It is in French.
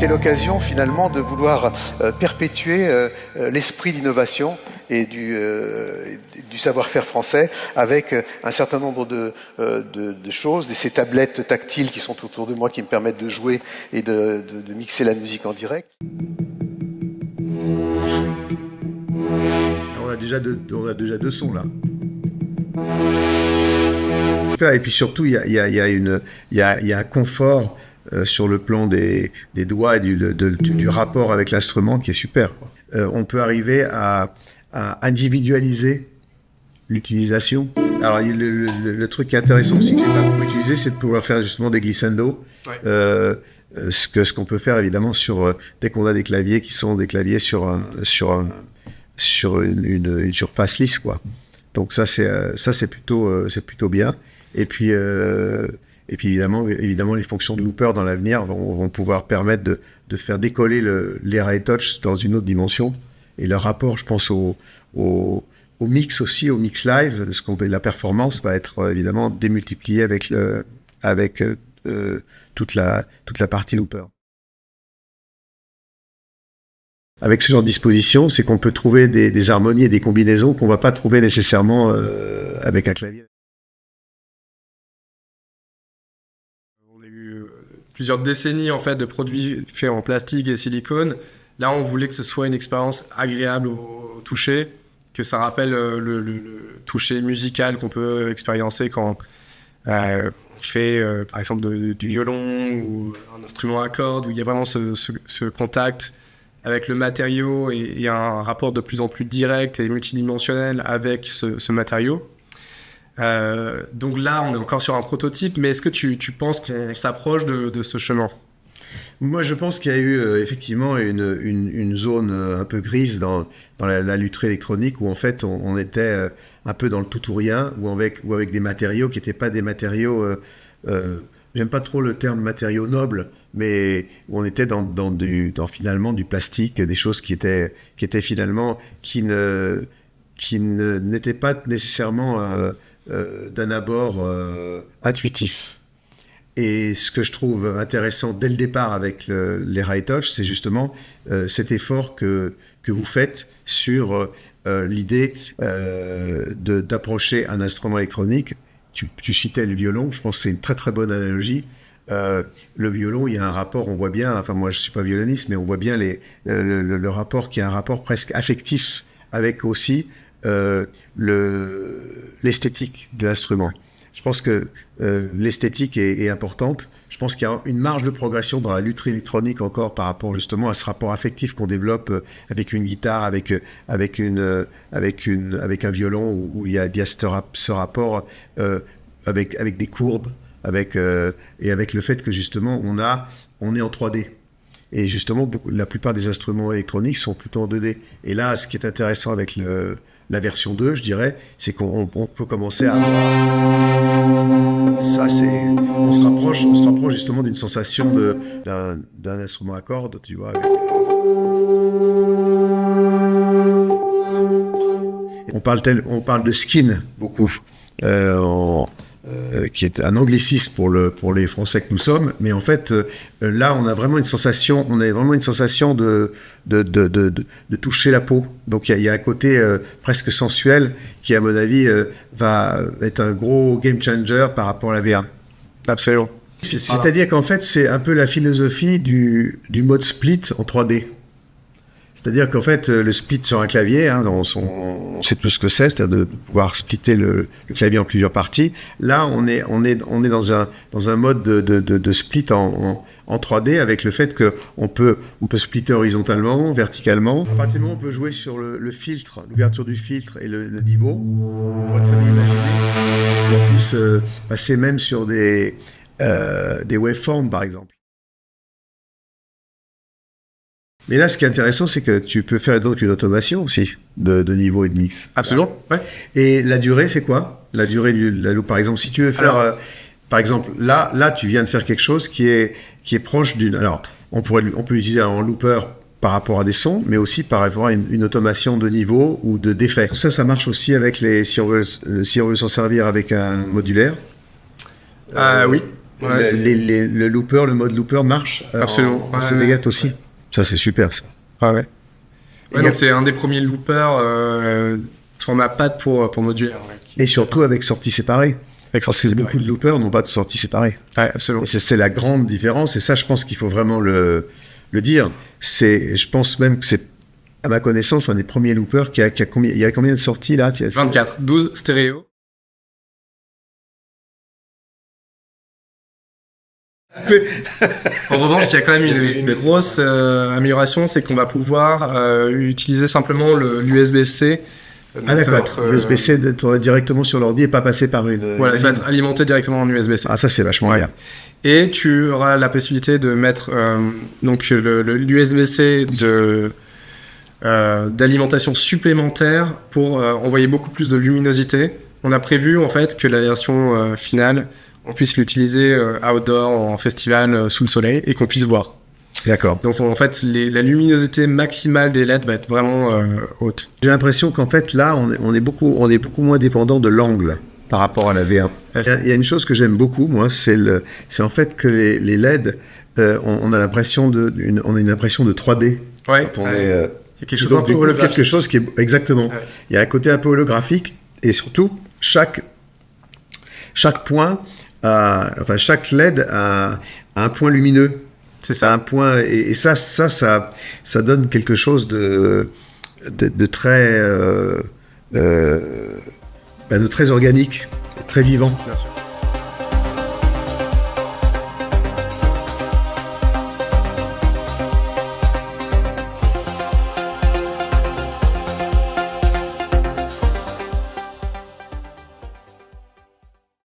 c'était l'occasion finalement de vouloir perpétuer l'esprit d'innovation et du savoir-faire français avec un certain nombre de choses, ces tablettes tactiles qui sont autour de moi qui me permettent de jouer et de mixer la musique en direct. On a déjà deux sons là. Et puis surtout, il y a un confort sur le plan des doigts et du rapport avec l'instrument qui est super. On peut arriver à individualiser l'utilisation. Alors le truc qui est intéressant aussi que j'ai pas beaucoup utilisé, c'est de pouvoir faire justement des glissando. Ouais. Ce qu'on peut faire évidemment dès qu'on a des claviers qui sont des claviers sur une surface lisse, quoi. Donc ça c'est plutôt bien. Et puis évidemment les fonctions de looper dans l'avenir vont pouvoir permettre de faire décoller les High Touch dans une autre dimension. Et le rapport, je pense au mix aussi, au mix live, la performance va être évidemment démultipliée avec toute la partie looper. Avec ce genre de disposition, c'est qu'on peut trouver des harmonies et des combinaisons qu'on va pas trouver nécessairement avec un clavier. On a eu plusieurs décennies en fait de produits faits en plastique et silicone. Là, on voulait que ce soit une expérience agréable au toucher, que ça rappelle le toucher musical qu'on peut expériencer quand on fait par exemple du violon ou un instrument à cordes, où il y a vraiment ce contact avec le matériau et un rapport de plus en plus direct et multidimensionnel avec ce matériau. Donc là, on est encore sur un prototype, mais est-ce que tu penses qu'on s'approche de ce chemin ? Moi, je pense qu'il y a eu effectivement une zone un peu grise dans la lutherie électronique où en fait on était un peu dans le tout ou rien, ou avec des matériaux qui n'étaient pas des matériaux. J'aime pas trop le terme matériaux nobles, mais où on était dans finalement du plastique, des choses qui étaient finalement qui n'étaient pas nécessairement d'un abord intuitif. Et ce que je trouve intéressant dès le départ avec les High Touch, c'est justement cet effort que vous faites sur l'idée d'approcher un instrument électronique. Tu citais le violon, je pense que c'est une très très bonne analogie. Le violon, il y a un rapport, on voit bien, enfin moi je ne suis pas violoniste, mais on voit bien le rapport qui est un rapport presque affectif avec aussi l'esthétique de l'instrument. Je pense que l'esthétique est importante. Je pense qu'il y a une marge de progression dans la lutherie électronique encore par rapport justement à ce rapport affectif qu'on développe avec une guitare, avec un violon où il y a ce rapport avec des courbes, et avec le fait que justement on est en 3D. Et justement, la plupart des instruments électroniques sont plutôt en 2D. Et là, ce qui est intéressant avec la version 2, je dirais, c'est qu'on peut commencer à avoir... Ça, on se rapproche justement d'une sensation d'un instrument à cordes, tu vois. On parle de skin beaucoup. Qui est un anglicisme pour les Français que nous sommes, mais en fait là on a vraiment une sensation, de toucher la peau. Donc il y a un côté presque sensuel qui à mon avis va être un gros game changer par rapport à la VR. Absolument. C'est-à-dire qu'en fait c'est un peu la philosophie du mode split en 3D. C'est-à-dire qu'en fait, le split sur un clavier, on sait tout ce que c'est, c'est-à-dire de pouvoir splitter le clavier en plusieurs parties. Là, on est dans un mode de split en 3D avec le fait qu'on peut splitter horizontalement, verticalement. À partir du moment où on peut jouer sur le filtre, l'ouverture du filtre et le niveau, on pourrait très bien imaginer qu'on puisse passer même sur des waveforms, par exemple. Mais là, ce qui est intéressant, c'est que tu peux faire donc une automation aussi de niveau et de mix. Absolument, ouais. Et la durée, c'est quoi ? La durée de la loupe, par exemple, si tu veux faire... par exemple, là, tu viens de faire quelque chose qui est proche d'une... Alors, on peut l'utiliser en looper par rapport à des sons, mais aussi par rapport à une automation de niveau ou d'effet. Tout ça, ça marche aussi avec si on veut s'en servir avec un modulaire. Oui. Ouais, le looper, le mode looper marche Absolument. en CD4 aussi. Ça, c'est super, ça. Ouais. Donc c'est un des premiers loopers format pad pour modulaire. Et surtout avec sortie séparée. Avec Parce que beaucoup de loopers n'ont pas de sortie séparée. Ouais, absolument. Et c'est la grande différence. Et ça, je pense qu'il faut vraiment le dire. Je pense même que c'est, à ma connaissance, un des premiers loopers qui a combien, il y a combien de sorties là? 24, 12 stéréo. En revanche, il y a quand même une grosse amélioration, c'est qu'on va pouvoir utiliser simplement l'USB-C. Ah d'accord, l'USB-C d'être directement sur l'ordi et pas passer par une... Voilà, ça va être alimenté directement en USB-C. Ah ça c'est vachement bien. Et tu auras la possibilité de mettre donc l'USB-C d'alimentation supplémentaire pour envoyer beaucoup plus de luminosité. On a prévu en fait que la version finale, on puisse l'utiliser outdoor, en festival, sous le soleil, et qu'on puisse voir. D'accord. Donc en fait, la luminosité maximale des LED va être vraiment haute. J'ai l'impression qu'en fait là, on est beaucoup moins dépendant de l'angle par rapport à la V1. Il y a une chose que j'aime beaucoup, moi, c'est en fait que les LED, on a l'impression on a une impression de 3D. Ouais. Quand on est, il y a quelque chose d'un peu holographique. Quelque chose qui est exactement. Ouais. Il y a un côté un peu holographique et surtout chaque point, chaque LED a un point lumineux. C'est ça. Un point, et ça donne quelque chose de très organique, très vivant. Bien sûr.